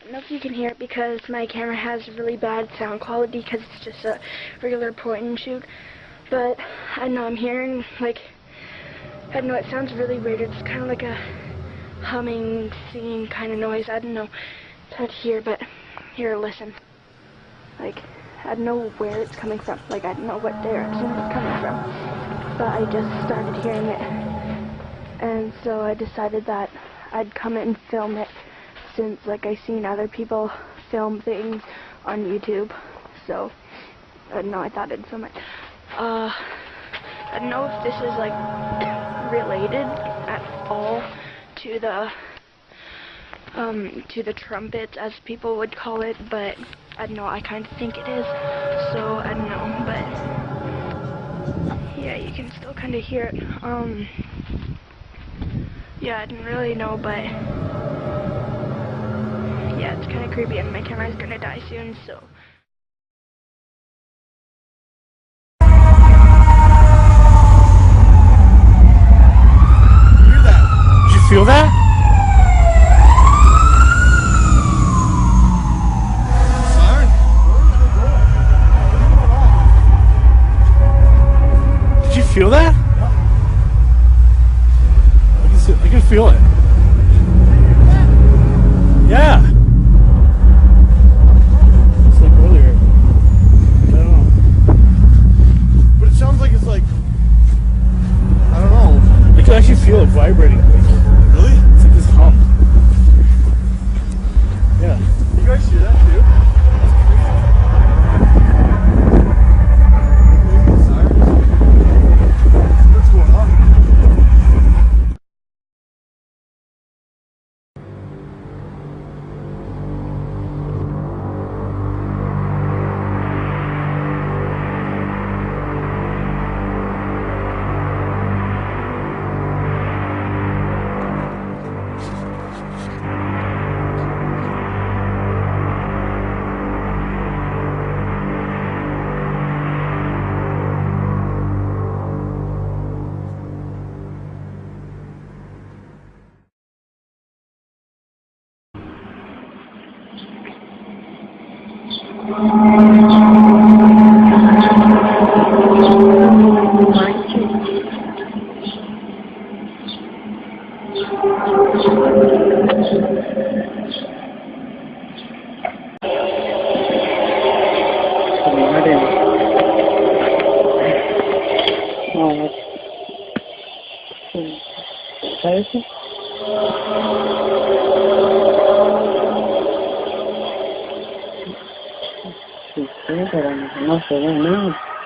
don't know if you can hear it because my camera has really bad sound quality because it's just a regular point and shoot. But I know I'm hearing, like, I know it sounds really weird. It's kind of like a humming, singing kind of noise. I don't know. It's hard to hear, but here, listen. Like, I don't know where it's coming from. Like, I don't know what direction it's coming from. But I just started hearing it. And so I decided that I'd come in and film it since, like, I've seen other people film things on YouTube. So, I don't know, I thought I'd film it. I don't know if this is, like, related at all to the trumpets, as people would call it, but I don't know, I kind of think it is, so I don't know, but yeah, you can still kind of hear it. Yeah, I didn't really know, but yeah, it's kind of creepy, and my camera's gonna die soon, so. Did you feel that? Did you feel that? I can feel it. Yeah. It's like earlier. I don't know. But it sounds like it's like, I don't know. I can actually feel it vibrating. Really? It's like this hum. Yeah. You guys see that too? What's going on? ¿Sabes? Sí, pero no se ve nada.